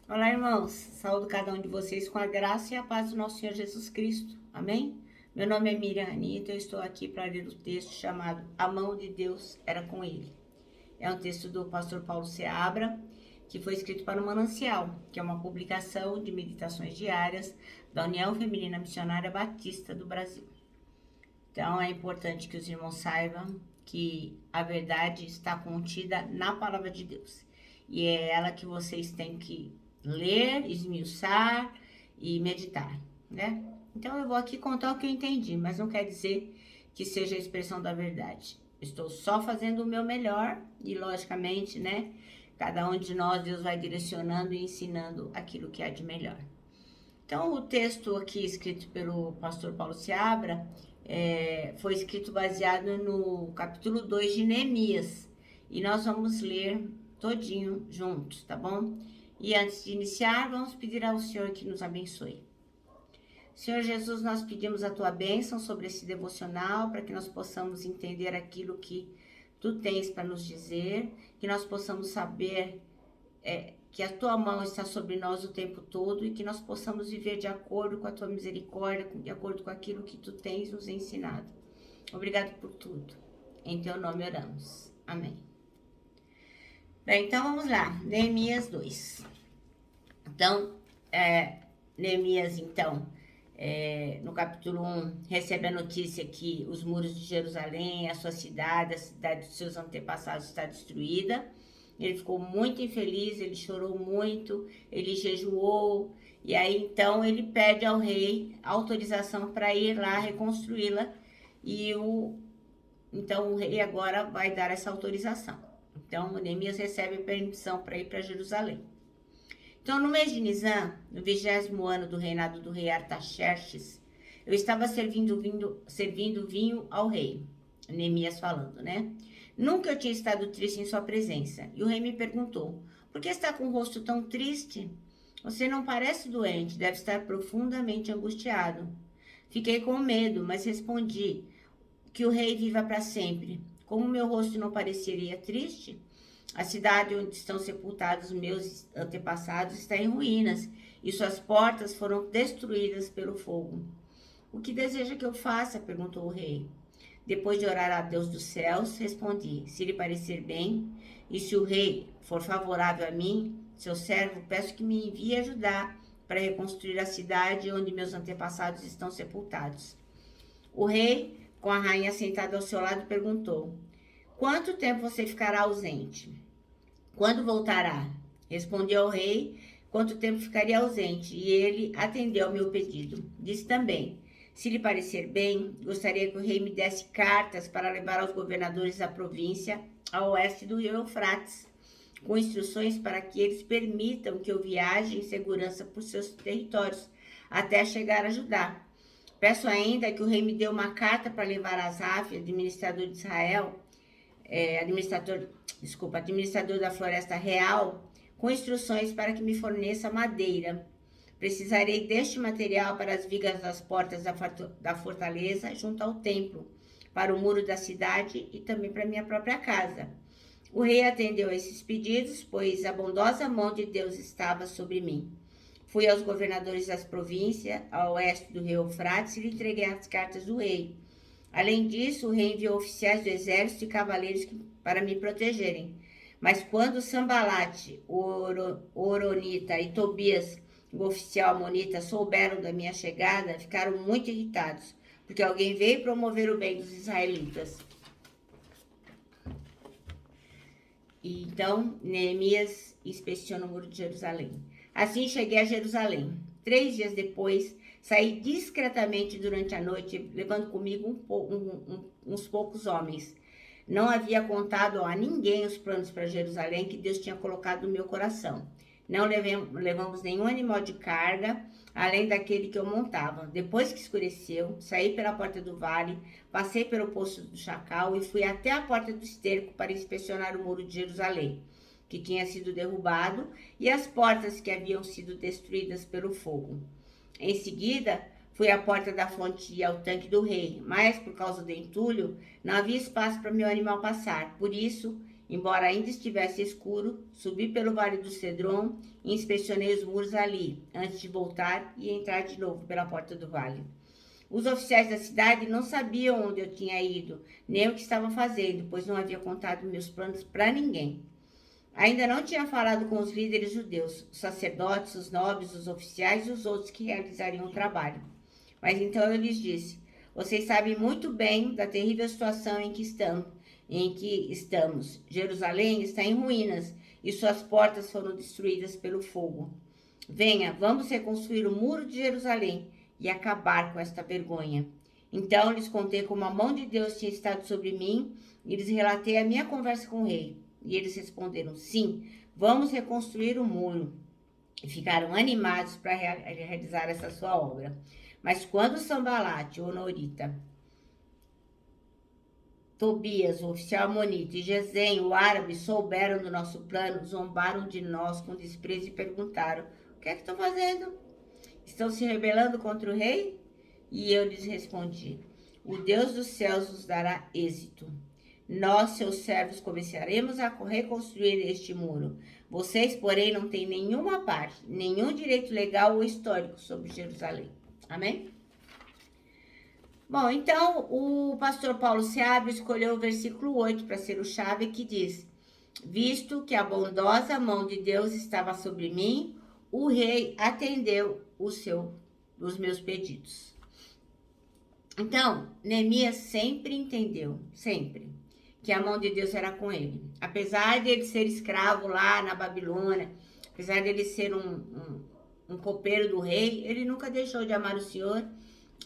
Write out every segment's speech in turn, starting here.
Olá, irmãos. Saúdo cada um de vocês com a graça e a paz do nosso Senhor Jesus Cristo. Amém? Meu nome é Miriam Anitta, eu estou aqui para ler o texto chamado A Mão de Deus Era com Ele. É um texto do pastor Paulo Seabra, que foi escrito para o Manancial, que é uma publicação de meditações diárias da União Feminina Missionária Batista do Brasil. Então é importante que os irmãos saibam que a verdade está contida na palavra de Deus. E é ela que vocês têm que ler, esmiuçar e meditar, né? Então eu vou aqui contar o que eu entendi, mas não quer dizer que seja a expressão da verdade. Estou só fazendo o meu melhor e, logicamente, né? Cada um de nós, Deus vai direcionando e ensinando aquilo que há de melhor. Então, o texto aqui escrito pelo pastor Paulo Seabra foi escrito baseado no capítulo 2 de Neemias. E nós vamos ler todinho juntos, tá bom? E antes de iniciar, vamos pedir ao Senhor que nos abençoe. Senhor Jesus, nós pedimos a tua bênção sobre esse devocional, para que nós possamos entender aquilo que tu tens para nos dizer, que nós possamos saber que a tua mão está sobre nós o tempo todo e que nós possamos viver de acordo com a tua misericórdia, de acordo com aquilo que tu tens nos ensinado. Obrigado por tudo. Em teu nome oramos. Amém. Bem, então vamos lá. Neemias 2. Então, Neemias, então, no capítulo 1, recebe a notícia que os muros de Jerusalém, a sua cidade, a cidade dos seus antepassados está destruída. Ele ficou muito infeliz, ele chorou muito, ele jejuou, e aí então ele pede ao rei autorização para ir lá reconstruí-la, e então o rei agora vai dar essa autorização. Então Neemias recebe permissão para ir para Jerusalém. Então, no mês de Nisan, no 20º ano do reinado do rei Artaxerxes, eu estava servindo vinho ao rei. Neemias falando, né? Nunca eu tinha estado triste em sua presença. E o rei me perguntou, por que está com o rosto tão triste? Você não parece doente, deve estar profundamente angustiado. Fiquei com medo, mas respondi que o rei viva para sempre. Como meu rosto não pareceria triste? A cidade onde estão sepultados meus antepassados está em ruínas e suas portas foram destruídas pelo fogo. O que deseja que eu faça? Perguntou o rei. Depois de orar a Deus dos céus, respondi: se lhe parecer bem, e se o rei for favorável a mim, seu servo, peço que me envie ajudar para reconstruir a cidade onde meus antepassados estão sepultados. O rei, com a rainha sentada ao seu lado, perguntou: quanto tempo você ficará ausente? Quando voltará? Respondi ao rei quanto tempo ficaria ausente, e ele atendeu ao meu pedido. Disse também: se lhe parecer bem, gostaria que o rei me desse cartas para levar aos governadores da província a oeste do rio Eufrates, com instruções para que eles permitam que eu viaje em segurança por seus territórios, até chegar a Judá. Peço ainda que o rei me dê uma carta para levar a Asaf, administrador de Israel, administrador da Floresta Real, com instruções para que me forneça madeira. Precisarei deste material para as vigas das portas da fortaleza, junto ao templo, para o muro da cidade e também para minha própria casa. O rei atendeu a esses pedidos, pois a bondosa mão de Deus estava sobre mim. Fui aos governadores das províncias, a oeste do rio Eufrates, e lhe entreguei as cartas do rei. Além disso, o rei enviou oficiais do exército e cavaleiros para me protegerem. Mas quando Sambalate, o Oronita, e Tobias, o oficial amonita, souberam da minha chegada, ficaram muito irritados, porque alguém veio promover o bem dos israelitas. E então, Neemias inspeciona o muro de Jerusalém. Assim cheguei a Jerusalém. 3 dias depois, saí discretamente durante a noite, levando comigo uns poucos homens. Não havia contado a ninguém os planos para Jerusalém que Deus tinha colocado no meu coração. Não levamos nenhum animal de carga, além daquele que eu montava. Depois que escureceu, saí pela porta do vale, passei pelo poço do Chacal e fui até a porta do esterco para inspecionar o muro de Jerusalém, que tinha sido derrubado, e as portas que haviam sido destruídas pelo fogo. Em seguida, fui à porta da fonte e ao tanque do rei, mas por causa do entulho, não havia espaço para meu animal passar. Por isso, Embora ainda estivesse escuro, subi pelo vale do Cedron e inspecionei os muros ali, antes de voltar e entrar de novo pela porta do vale. Os oficiais da cidade não sabiam onde eu tinha ido, nem o que estava fazendo, pois não havia contado meus planos para ninguém. Ainda não tinha falado com os líderes judeus, os sacerdotes, os nobres, os oficiais e os outros que realizariam o trabalho. Mas então eu lhes disse: vocês sabem muito bem da terrível situação em que estamos. Jerusalém está em ruínas e suas portas foram destruídas pelo fogo. Venha, vamos reconstruir o muro de Jerusalém e acabar com esta vergonha. Então lhes contei como a mão de Deus tinha estado sobre mim e lhes relatei a minha conversa com o rei. E eles responderam: sim, vamos reconstruir o muro. E ficaram animados para realizar essa sua obra. Mas quando Sambalate, o Honorita, Tobias, o oficial amonita, e Gesem, o árabe, souberam do nosso plano, zombaram de nós com desprezo e perguntaram: o que é que estão fazendo? Estão se rebelando contra o rei? E eu lhes respondi: o Deus dos céus nos dará êxito. Nós, seus servos, começaremos a reconstruir este muro. Vocês, porém, não têm nenhuma parte, nenhum direito legal ou histórico sobre Jerusalém. Amém? Bom, então o pastor Paulo Seabra escolheu o versículo 8 para ser o chave, que diz: visto que a bondosa mão de Deus estava sobre mim, o rei atendeu os meus pedidos. Então, Neemias sempre entendeu, sempre, que a mão de Deus era com ele. Apesar de ele ser escravo lá na Babilônia, apesar de ele ser um copeiro do rei, ele nunca deixou de amar o Senhor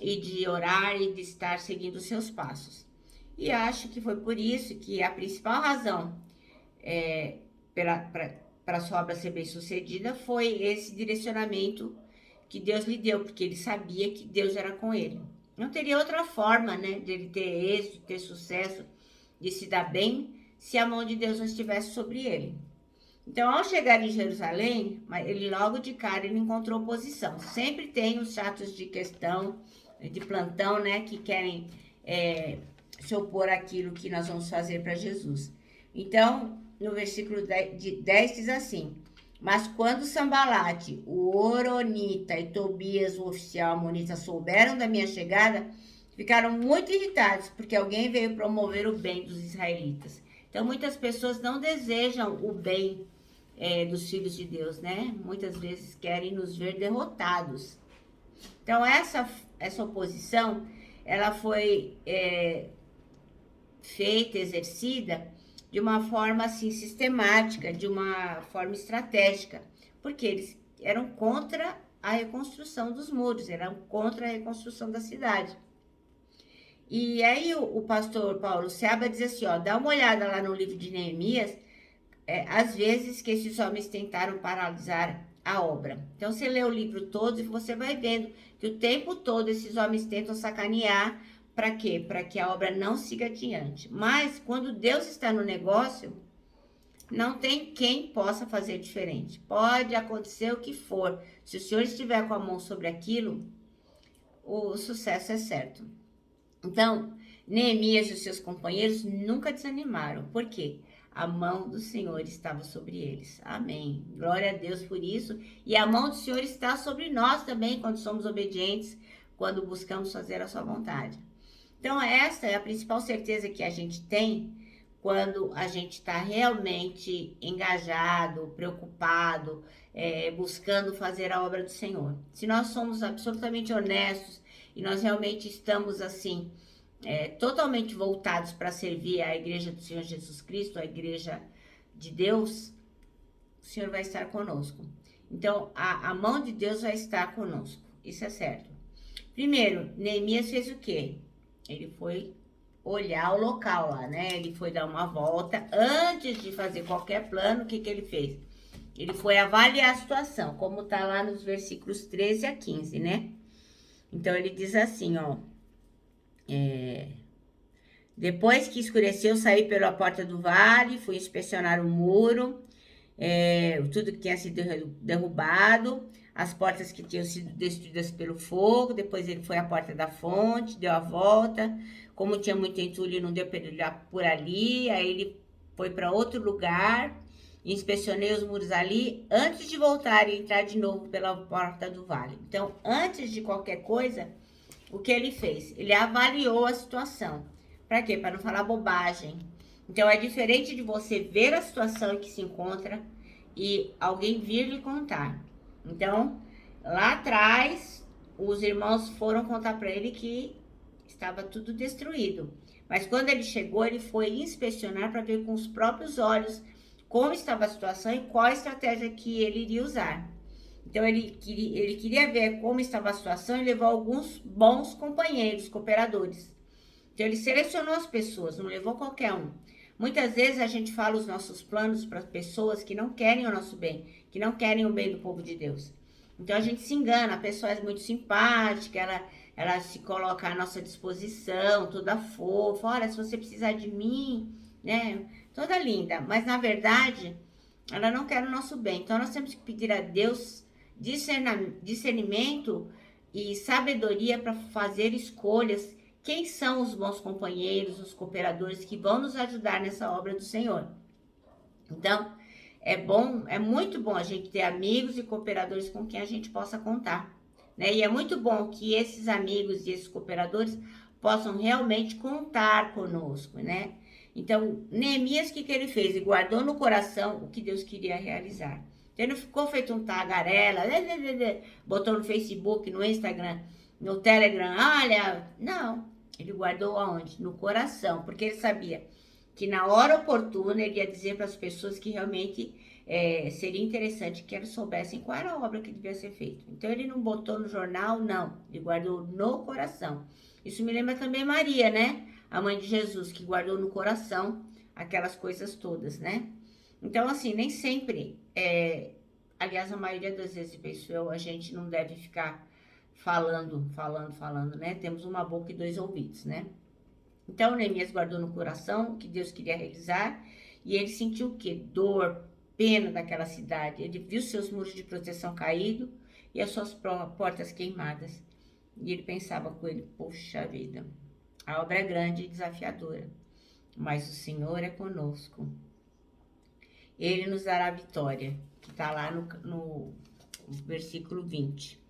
e de orar e de estar seguindo os seus passos. E acho que foi por isso que a principal razão para a sua obra ser bem sucedida foi esse direcionamento que Deus lhe deu, porque ele sabia que Deus era com ele. Não teria outra forma, né, de ele ter êxito, ter sucesso, de se dar bem, se a mão de Deus não estivesse sobre ele. Então, ao chegar em Jerusalém, ele logo de cara ele encontrou oposição. Sempre tem os chatos de questão, de plantão, né, que querem se opor àquilo que nós vamos fazer para Jesus. Então, no versículo 10 diz assim: mas quando Sambalate, o Horonita e Tobias, o oficial amonita, souberam da minha chegada, ficaram muito irritados, porque alguém veio promover o bem dos israelitas. Então, muitas pessoas não desejam o bem dos filhos de Deus, né? Muitas vezes querem nos ver derrotados. Então, essa oposição, ela foi feita, exercida de uma forma assim sistemática, de uma forma estratégica, porque eles eram contra a reconstrução dos muros, eram contra a reconstrução da cidade. E aí o pastor Paulo Seabra diz assim, ó, dá uma olhada lá no livro de Neemias, às vezes que esses homens tentaram paralisar a obra. Então você lê o livro todo e você vai vendo que o tempo todo esses homens tentam sacanear. Para quê? Para que a obra não siga adiante. Mas quando Deus está no negócio, não tem quem possa fazer diferente. Pode acontecer o que for. Se o Senhor estiver com a mão sobre aquilo, o sucesso é certo. Então, Neemias e os seus companheiros nunca desanimaram. Por quê? A mão do Senhor estava sobre eles. Amém. Glória a Deus por isso. E a mão do Senhor está sobre nós também, quando somos obedientes, quando buscamos fazer a sua vontade. Então, essa é a principal certeza que a gente tem quando a gente está realmente engajado, preocupado, buscando fazer a obra do Senhor. Se nós somos absolutamente honestos e nós realmente estamos assim, totalmente voltados para servir a igreja do Senhor Jesus Cristo, a igreja de Deus, o Senhor vai estar conosco. Então, a mão de Deus vai estar conosco, isso é certo. Primeiro, Neemias fez o quê? Ele foi olhar o local lá, né? Ele foi dar uma volta. Antes de fazer qualquer plano, o que ele fez? Ele foi avaliar a situação, como tá lá nos versículos 13 a 15, né? Então, ele diz assim, ó. Depois que escureceu, saí pela porta do vale, fui inspecionar o muro, tudo que tinha sido derrubado, as portas que tinham sido destruídas pelo fogo. Depois ele foi à porta da fonte, deu a volta. Como tinha muito entulho, não deu para ele olhar por ali. Aí ele foi para outro lugar, inspecionei os muros ali, antes de voltar e entrar de novo pela porta do vale. Então, antes de qualquer coisa, o que ele fez? Ele avaliou a situação. Para quê? Para não falar bobagem. Então, é diferente de você ver a situação em que se encontra e alguém vir lhe contar. Então, lá atrás, os irmãos foram contar para ele que estava tudo destruído. Mas quando ele chegou, ele foi inspecionar para ver com os próprios olhos como estava a situação e qual a estratégia que ele iria usar. Então, ele queria ver como estava a situação e levou alguns bons companheiros, cooperadores. Então, ele selecionou as pessoas, não levou qualquer um. Muitas vezes a gente fala os nossos planos para pessoas que não querem o nosso bem, que não querem o bem do povo de Deus. Então, a gente se engana, a pessoa é muito simpática, ela se coloca à nossa disposição, toda fofa, olha, se você precisar de mim, né, toda linda. Mas, na verdade, ela não quer o nosso bem. Então, nós temos que pedir a Deus discernimento e sabedoria para fazer escolhas. Quem são os bons companheiros, os cooperadores que vão nos ajudar nessa obra do Senhor? Então, é bom, é muito bom a gente ter amigos e cooperadores com quem a gente possa contar, né? E é muito bom que esses amigos e esses cooperadores possam realmente contar conosco, né? Então, Neemias, o que ele fez? Ele guardou no coração o que Deus queria realizar. Ele não ficou feito um tagarela, botou no Facebook, no Instagram, no Telegram, olha, não. Ele guardou aonde? No coração, porque ele sabia que na hora oportuna ele ia dizer para as pessoas que realmente seria interessante que elas soubessem qual era a obra que devia ser feita. Então ele não botou no jornal, não, ele guardou no coração. Isso me lembra também Maria, né? A mãe de Jesus, que guardou no coração aquelas coisas todas, né? Então, assim, nem sempre, aliás, a maioria das vezes, penso eu, a gente não deve ficar falando, né? Temos uma boca e dois ouvidos, né? Então, Neemias guardou no coração o que Deus queria realizar e ele sentiu o quê? Dor, pena daquela cidade. Ele viu seus muros de proteção caídos e as suas portas queimadas. E ele pensava com ele, poxa vida, a obra é grande e desafiadora, mas o Senhor é conosco. Ele nos dará a vitória, que está lá no versículo 20.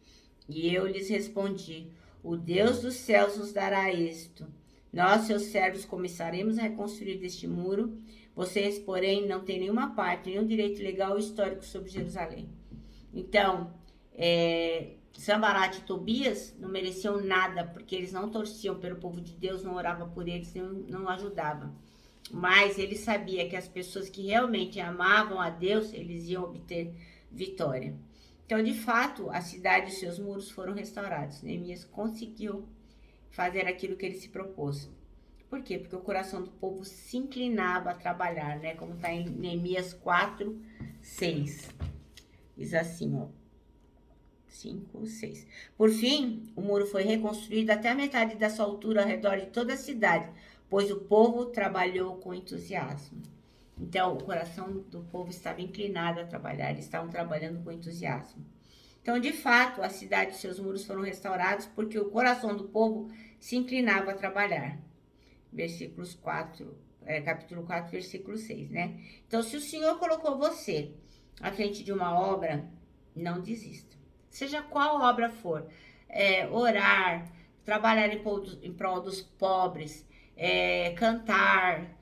E eu lhes respondi, o Deus dos céus nos dará êxito. Nós, seus servos, começaremos a reconstruir deste muro. Vocês, porém, não têm nenhuma parte, nenhum direito legal ou histórico sobre Jerusalém. Então, Sanbalat e Tobias não mereciam nada, porque eles não torciam pelo povo de Deus, não oravam por eles, não ajudavam. Mas ele sabia que as pessoas que realmente amavam a Deus, eles iam obter vitória. Então, de fato, a cidade e seus muros foram restaurados. Neemias conseguiu fazer aquilo que ele se propôs. Por quê? Porque o coração do povo se inclinava a trabalhar, né? Como está em Neemias 4, 6. Diz assim, ó. 5, 6. Por fim, o muro foi reconstruído até a metade da sua altura ao redor de toda a cidade, pois o povo trabalhou com entusiasmo. Então, o coração do povo estava inclinado a trabalhar, eles estavam trabalhando com entusiasmo. Então, de fato, a cidade e seus muros foram restaurados porque o coração do povo se inclinava a trabalhar. Capítulo 4, versículo 6, né? Então, se o Senhor colocou você à frente de uma obra, não desista. Seja qual obra for, orar, trabalhar em prol dos pobres, cantar,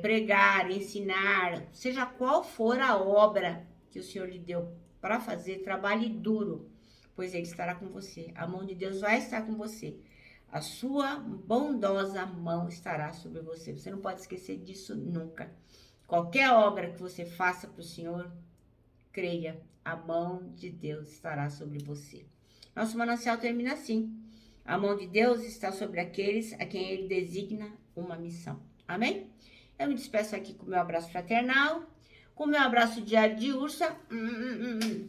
pregar, ensinar, seja qual for a obra que o Senhor lhe deu para fazer, trabalhe duro, pois Ele estará com você. A mão de Deus vai estar com você. A sua bondosa mão estará sobre você. Você não pode esquecer disso nunca. Qualquer obra que você faça para o Senhor, creia, a mão de Deus estará sobre você. Nosso manancial termina assim. A mão de Deus está sobre aqueles a quem Ele designa uma missão. Amém? Eu me despeço aqui com o meu abraço fraternal, com o meu abraço diário de ursa.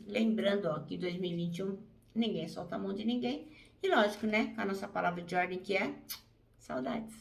Lembrando, ó, que 2021 ninguém solta a mão de ninguém. E lógico, né? A nossa palavra de ordem que é saudades.